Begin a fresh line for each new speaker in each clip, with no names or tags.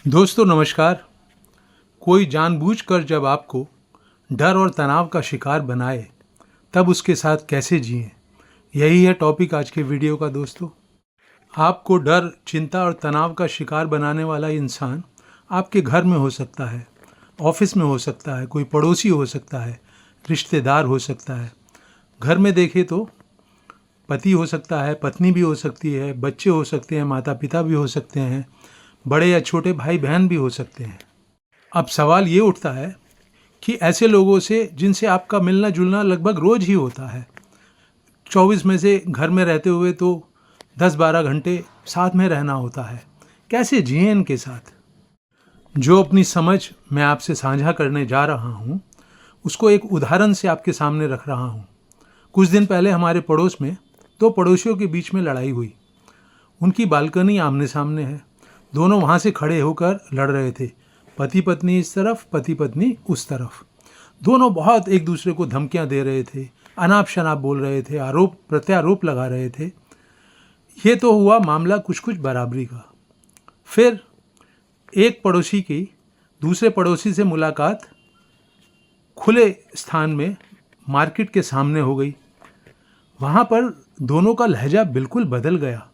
दोस्तों नमस्कार। कोई जानबूझकर जब आपको डर और तनाव का शिकार बनाए तब उसके साथ कैसे जिएं, यही है टॉपिक आज के वीडियो का। दोस्तों, आपको डर, चिंता और तनाव का शिकार बनाने वाला इंसान आपके घर में हो सकता है, ऑफिस में हो सकता है, कोई पड़ोसी हो सकता है, रिश्तेदार हो सकता है। घर में देखें तो पति हो सकता है, पत्नी भी हो सकती है, बच्चे हो सकते हैं, माता पिता भी हो सकते हैं, बड़े या छोटे भाई बहन भी हो सकते हैं। अब सवाल ये उठता है कि ऐसे लोगों से जिनसे आपका मिलना जुलना लगभग रोज ही होता है, 24 में से घर में रहते हुए तो 10-12 घंटे साथ में रहना होता है, कैसे जिएं इनके साथ। जो अपनी समझ मैं आपसे साझा करने जा रहा हूँ उसको एक उदाहरण से आपके सामने रख रहा हूँ। कुछ दिन पहले हमारे पड़ोस में दो पड़ोसियों के बीच में लड़ाई हुई। उनकी बालकनी आमने सामने है, दोनों वहाँ से खड़े होकर लड़ रहे थे। पति पत्नी इस तरफ, पति पत्नी उस तरफ। दोनों बहुत एक दूसरे को धमकियाँ दे रहे थे, अनाप शनाप बोल रहे थे, आरोप प्रत्यारोप लगा रहे थे। ये तो हुआ मामला कुछ कुछ बराबरी का। फिर एक पड़ोसी की दूसरे पड़ोसी से मुलाकात खुले स्थान में मार्केट के सामने हो गई। वहाँ पर दोनों का लहजा बिल्कुल बदल गया।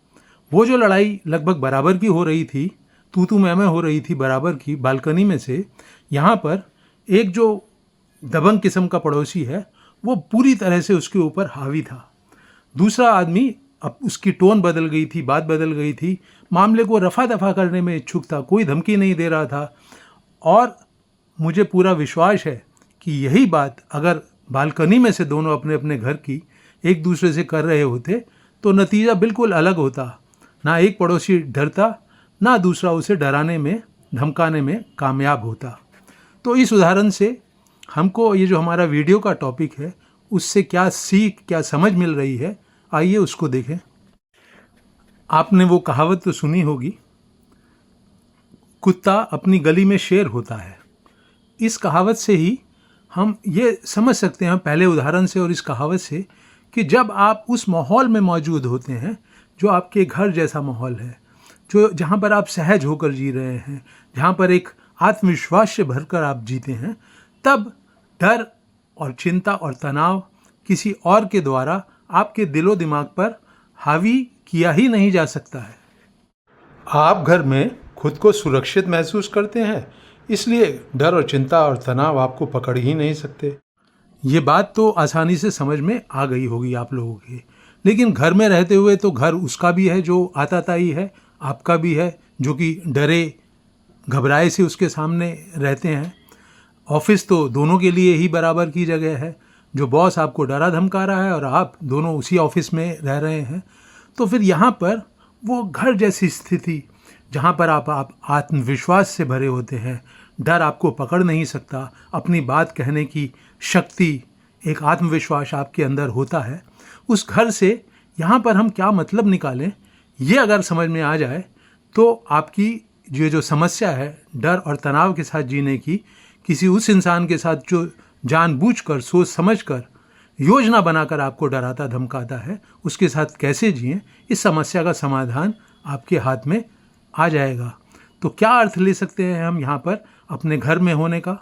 वो जो लड़ाई लगभग बराबर की हो रही थी, तू मैं हो रही थी बराबर की बालकनी में से, यहाँ पर एक जो दबंग किस्म का पड़ोसी है वो पूरी तरह से उसके ऊपर हावी था। दूसरा आदमी, अब उसकी टोन बदल गई थी, बात बदल गई थी, मामले को रफा दफा करने में इच्छुक था, कोई धमकी नहीं दे रहा था। और मुझे पूरा विश्वास है कि यही बात अगर बालकनी में से दोनों अपने अपने घर की एक दूसरे से कर रहे होते तो नतीजा बिल्कुल अलग होता। ना एक पड़ोसी डरता, ना दूसरा उसे डराने में धमकाने में कामयाब होता। तो इस उदाहरण से हमको ये जो हमारा वीडियो का टॉपिक है उससे क्या सीख, क्या समझ मिल रही है, आइए उसको देखें। आपने वो कहावत तो सुनी होगी, कुत्ता अपनी गली में शेर होता है। इस कहावत से ही हम ये समझ सकते हैं, पहले उदाहरण से और इस कहावत से, कि जब आप उस माहौल में मौजूद होते हैं जो आपके घर जैसा माहौल है, जो जहाँ पर आप सहज होकर जी रहे हैं, जहाँ पर एक आत्मविश्वास से भरकर आप जीते हैं, तब डर और चिंता और तनाव किसी और के द्वारा आपके दिलो दिमाग पर हावी किया ही नहीं जा सकता है। आप घर में खुद को सुरक्षित महसूस करते हैं, इसलिए डर और चिंता और तनाव आपको पकड़ ही नहीं सकते। ये बात तो आसानी से समझ में आ गई होगी आप लोगों के। लेकिन घर में रहते हुए तो घर उसका भी है जो आताताई है, आपका भी है जो कि डरे घबराए से उसके सामने रहते हैं। ऑफिस तो दोनों के लिए ही बराबर की जगह है। जो बॉस आपको डरा धमका रहा है और आप दोनों उसी ऑफिस में रह रहे हैं, तो फिर यहाँ पर वो घर जैसी स्थिति जहाँ पर आप आत्मविश्वास से भरे होते हैं, डर आपको पकड़ नहीं सकता, अपनी बात कहने की शक्ति, एक आत्मविश्वास आपके अंदर होता है, उस घर से यहाँ पर हम क्या मतलब निकालें, ये अगर समझ में आ जाए तो आपकी ये जो समस्या है डर और तनाव के साथ जीने की, किसी उस इंसान के साथ जो जानबूझकर, सोच समझकर, योजना बनाकर आपको डराता धमकाता है, उसके साथ कैसे जिएं, इस समस्या का समाधान आपके हाथ में आ जाएगा। तो क्या अर्थ ले सकते हैं हम यहाँ पर अपने घर में होने का?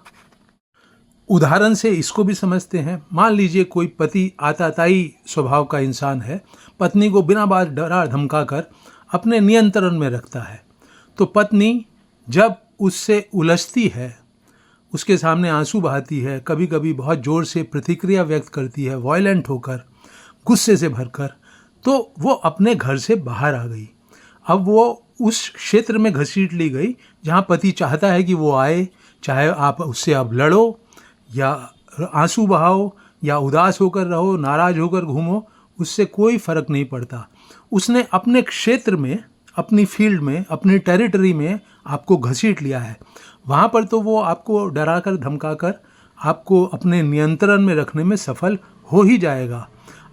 उदाहरण से इसको भी समझते हैं। मान लीजिए कोई पति आताताई स्वभाव का इंसान है, पत्नी को बिना बात डरा धमका कर अपने नियंत्रण में रखता है। तो पत्नी जब उससे उलझती है, उसके सामने आंसू बहाती है, कभी कभी बहुत ज़ोर से प्रतिक्रिया व्यक्त करती है, वायलेंट होकर, गुस्से से भरकर, तो वो अपने घर से बाहर आ गई। अब वो उस क्षेत्र में घसीट ली गई जहाँ पति चाहता है कि वो आए, चाहे आप उससे अब लड़ो या आंसू बहाओ या उदास होकर रहो, नाराज होकर घूमो, उससे कोई फर्क नहीं पड़ता। उसने अपने क्षेत्र में, अपनी फील्ड में, अपनी टेरिटरी में आपको घसीट लिया है। वहाँ पर तो वो आपको डराकर धमकाकर आपको अपने नियंत्रण में रखने में सफल हो ही जाएगा।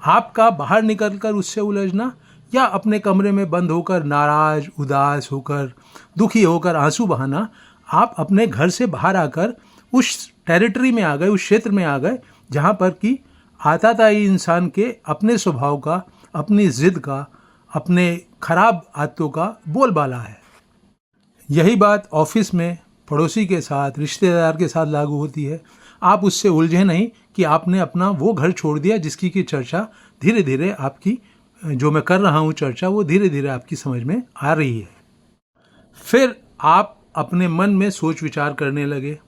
आपका बाहर निकलकर उससे उलझना या अपने कमरे में बंद होकर नाराज, उदास होकर, दुखी होकर आंसू बहाना, आप अपने घर से बाहर आकर उस टेरिटरी में आ गए, उस क्षेत्र में आ गए जहाँ पर कि आताताई इंसान के अपने स्वभाव का, अपनी जिद का, अपने खराब आदतों का बोलबाला है। यही बात ऑफिस में पड़ोसी के साथ, रिश्तेदार के साथ लागू होती है। आप उससे उलझे नहीं कि आपने अपना वो घर छोड़ दिया जिसकी की चर्चा धीरे धीरे आपकी, जो मैं कर रहा हूँ चर्चा, वो धीरे धीरे आपकी समझ में आ रही है। फिर आप अपने मन में सोच विचार करने लगे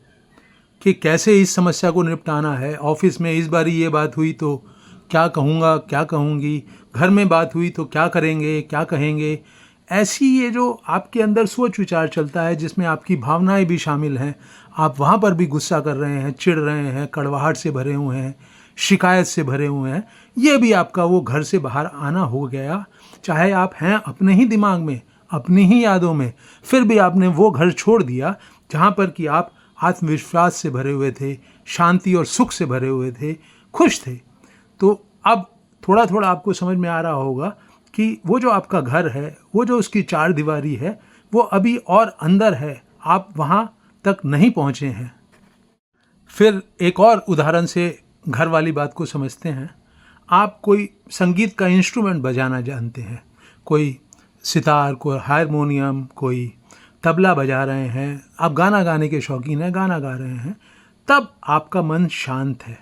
कि कैसे इस समस्या को निपटाना है। ऑफिस में इस बारी ये बात हुई तो क्या कहूँगा, क्या कहूँगी, घर में बात हुई तो क्या करेंगे, क्या कहेंगे। ऐसी ये जो आपके अंदर सोच विचार चलता है जिसमें आपकी भावनाएं भी शामिल हैं, आप वहाँ पर भी गुस्सा कर रहे हैं, चिढ़ रहे हैं, कड़वाहट से भरे हुए हैं, शिकायत से भरे हुए हैं, ये भी आपका वो घर से बाहर आना हो गया। चाहे आप हैं अपने ही दिमाग में, अपनी ही यादों में, फिर भी आपने वो घर छोड़ दिया जहाँ पर कि आप आत्मविश्वास से भरे हुए थे, शांति और सुख से भरे हुए थे, खुश थे। तो अब थोड़ा थोड़ा आपको समझ में आ रहा होगा कि वो जो आपका घर है, वो जो उसकी चार दीवारी है, वो अभी और अंदर है, आप वहाँ तक नहीं पहुँचे हैं। फिर एक और उदाहरण से घर वाली बात को समझते हैं। आप कोई संगीत का इंस्ट्रूमेंट बजाना जानते हैं, कोई सितार, कोई हारमोनियम, कोई तबला बजा रहे हैं, आप गाना गाने के शौकीन हैं, गाना गा रहे हैं, तब आपका मन शांत है,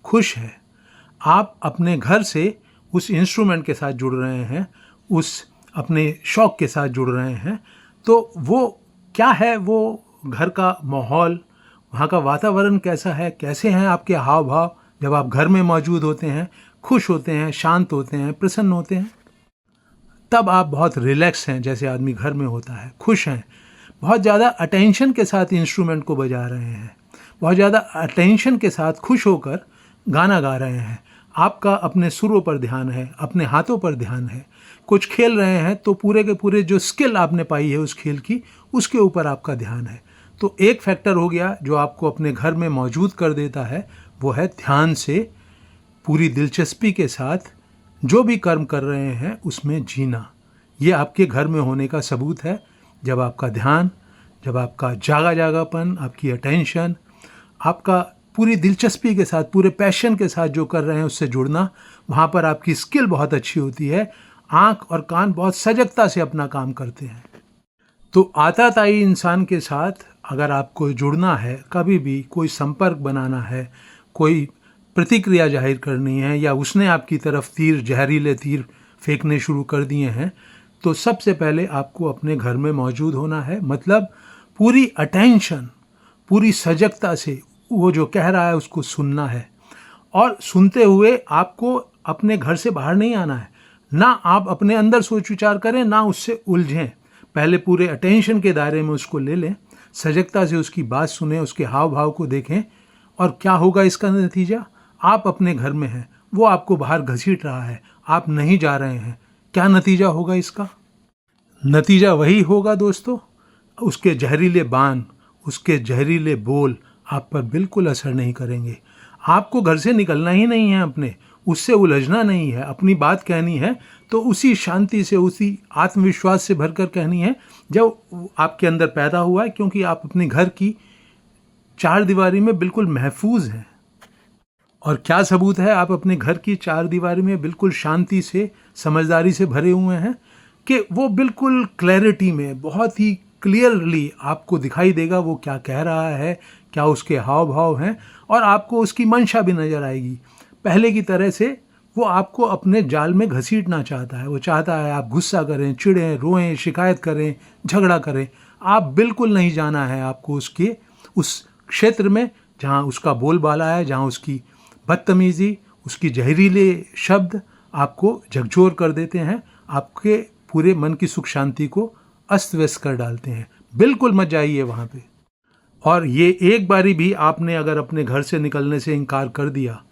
खुश है। आप अपने घर से उस इंस्ट्रूमेंट के साथ जुड़ रहे हैं, उस अपने शौक़ के साथ जुड़ रहे हैं। तो वो क्या है, वो घर का माहौल, वहाँ का वातावरण कैसा है, कैसे हैं आपके हाव भाव जब आप घर में मौजूद होते हैं, खुश होते हैं, शांत होते हैं, प्रसन्न होते हैं, तब आप बहुत रिलैक्स हैं, जैसे आदमी घर में होता है, खुश हैं, बहुत ज़्यादा अटेंशन के साथ इंस्ट्रूमेंट को बजा रहे हैं, बहुत ज़्यादा अटेंशन के साथ खुश होकर गाना गा रहे हैं। आपका अपने सुरों पर ध्यान है, अपने हाथों पर ध्यान है। कुछ खेल रहे हैं तो पूरे के पूरे जो स्किल आपने पाई है उस खेल की, उसके ऊपर आपका ध्यान है। तो एक फैक्टर हो गया जो आपको अपने घर में मौजूद कर देता है, वो है ध्यान से, पूरी दिलचस्पी के साथ जो भी कर्म कर रहे हैं उसमें जीना। ये आपके घर में होने का सबूत है। जब आपका ध्यान, जब आपका जागा जागापन, आपकी अटेंशन, आपका पूरी दिलचस्पी के साथ, पूरे पैशन के साथ जो कर रहे हैं उससे जुड़ना, वहाँ पर आपकी स्किल बहुत अच्छी होती है। आँख और कान बहुत सजगता से अपना काम करते हैं। तो आताताई इंसान के साथ अगर आपको जुड़ना है, कभी भी कोई संपर्क बनाना है, कोई प्रतिक्रिया जाहिर करनी है, या उसने आपकी तरफ जहरीले तीर फेंकने शुरू कर दिए हैं, तो सबसे पहले आपको अपने घर में मौजूद होना है। मतलब पूरी अटेंशन, पूरी सजगता से वो जो कह रहा है उसको सुनना है, और सुनते हुए आपको अपने घर से बाहर नहीं आना है। ना आप अपने अंदर सोच विचार करें, ना उससे उलझें। पहले पूरे अटेंशन के दायरे में उसको ले लें, सजगता से उसकी बात सुने, उसके हाव भाव को देखें, और क्या होगा इसका नतीजा? आप अपने घर में हैं, वो आपको बाहर घसीट रहा है, आप नहीं जा रहे हैं। क्या नतीजा होगा इसका? नतीजा वही होगा दोस्तों, उसके जहरीले बाण, उसके जहरीले बोल आप पर बिल्कुल असर नहीं करेंगे। आपको घर से निकलना ही नहीं है, अपने उससे उलझना नहीं है। अपनी बात कहनी है तो उसी शांति से, उसी आत्मविश्वास से भरकर कहनी है जो आपके अंदर पैदा हुआ है, क्योंकि आप अपने घर की चार दीवारी में बिल्कुल महफूज हैं। और क्या सबूत है आप अपने घर की चार दीवारी में बिल्कुल शांति से, समझदारी से भरे हुए हैं? कि वो बिल्कुल क्लैरिटी में, बहुत ही क्लियरली आपको दिखाई देगा वो क्या कह रहा है, क्या उसके हाव भाव हैं, और आपको उसकी मंशा भी नज़र आएगी। पहले की तरह से वो आपको अपने जाल में घसीटना चाहता है। वो चाहता है आप गुस्सा करें, चिढ़ें, रोएं, शिकायत करें, झगड़ा करें। आप बिल्कुल नहीं जाना है आपको उसके उस क्षेत्र में जहाँ उसका बोलबाला है, जहाँ उसकी बदतमीज़ी, उसकी जहरीले शब्द आपको झकझोर कर देते हैं, आपके पूरे मन की सुख शांति को अस्त व्यस्त कर डालते हैं। बिल्कुल मत जाइए वहाँ पे। और ये एक बारी भी आपने अगर अपने घर से निकलने से इनकार कर दिया,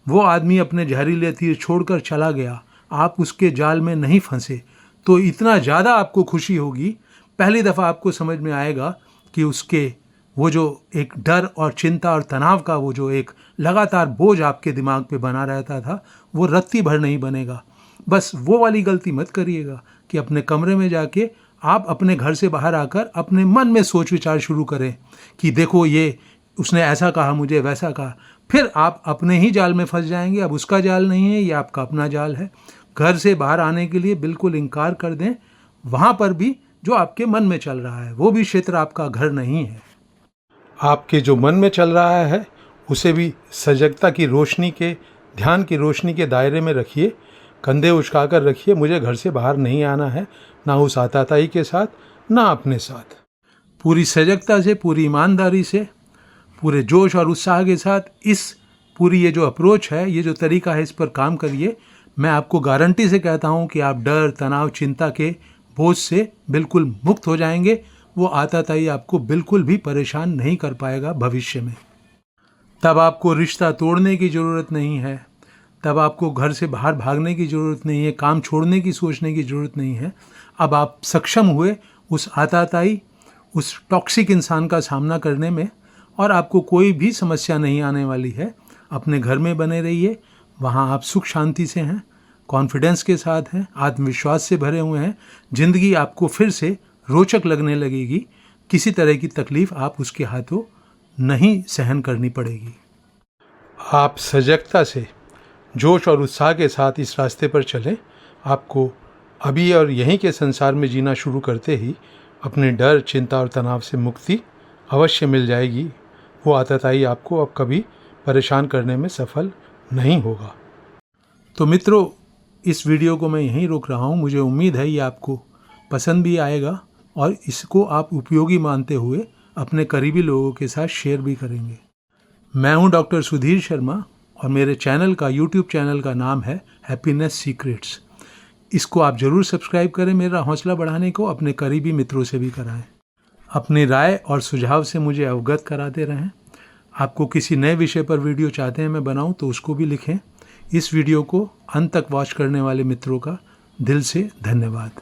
वो आदमी अपने जहरीले तीर छोड़कर चला गया, आप उसके जाल में नहीं फंसे, तो इतना ज़्यादा आपको खुशी होगी। पहली दफ़ा आपको समझ में आएगा कि उसके वो जो एक डर और चिंता और तनाव का वो जो एक लगातार बोझ आपके दिमाग पे बना रहता था, वो रत्ती भर नहीं बनेगा। बस वो वाली गलती मत करिएगा कि अपने कमरे में जाके आप अपने घर से बाहर आकर अपने मन में सोच विचार शुरू करें कि देखो ये उसने ऐसा कहा, मुझे वैसा कहा। फिर आप अपने ही जाल में फंस जाएंगे। अब उसका जाल नहीं है, ये आपका अपना जाल है। घर से बाहर आने के लिए बिल्कुल इनकार कर दें। वहाँ पर भी जो आपके मन में चल रहा है, वो भी क्षेत्र आपका घर नहीं है। आपके जो मन में चल रहा है उसे भी सजगता की रोशनी के, ध्यान की रोशनी के दायरे में रखिए। कंधे उचकाकर रखिए, मुझे घर से बाहर नहीं आना है, ना उस आताताई के साथ, ना अपने साथ। पूरी सजगता से, पूरी ईमानदारी से, पूरे जोश और उत्साह के साथ इस पूरी ये जो अप्रोच है, ये जो तरीका है, इस पर काम करिए। मैं आपको गारंटी से कहता हूँ कि आप डर, तनाव, चिंता के बोझ से बिल्कुल मुक्त हो जाएंगे। वो आताताई आपको बिल्कुल भी परेशान नहीं कर पाएगा भविष्य में। तब आपको रिश्ता तोड़ने की ज़रूरत नहीं है, तब आपको घर से बाहर भागने की ज़रूरत नहीं है, काम छोड़ने की सोचने की ज़रूरत नहीं है। अब आप सक्षम हुए उस आताताई, उस टॉक्सिक इंसान का सामना करने में, और आपको कोई भी समस्या नहीं आने वाली है। अपने घर में बने रहिए, वहाँ आप सुख शांति से हैं, कॉन्फिडेंस के साथ हैं, आत्मविश्वास से भरे हुए हैं। जिंदगी आपको फिर से रोचक लगने लगेगी। किसी तरह की तकलीफ आप उसके हाथों नहीं सहन करनी पड़ेगी। आप सजगता से, जोश और उत्साह के साथ इस रास्ते पर चलें। आपको अभी और यहीं के संसार में जीना शुरू करते ही अपने डर, चिंता और तनाव से मुक्ति अवश्य मिल जाएगी। वो आताताई आपको अब कभी परेशान करने में सफल नहीं होगा। तो मित्रों, इस वीडियो को मैं यहीं रोक रहा हूँ। मुझे उम्मीद है ये आपको पसंद भी आएगा और इसको आप उपयोगी मानते हुए अपने करीबी लोगों के साथ शेयर भी करेंगे। मैं हूँ डॉक्टर सुधीर शर्मा और मेरे चैनल का, यूट्यूब चैनल का नाम है हैप्पीनेस सीक्रेट्स। इसको आप ज़रूर सब्सक्राइब करें। मेरा हौसला बढ़ाने को अपने करीबी मित्रों से भी कराएं। अपनी राय और सुझाव से मुझे अवगत कराते रहें। आपको किसी नए विषय पर वीडियो चाहते हैं मैं बनाऊं तो उसको भी लिखें। इस वीडियो को अंत तक वॉच करने वाले मित्रों का दिल से धन्यवाद।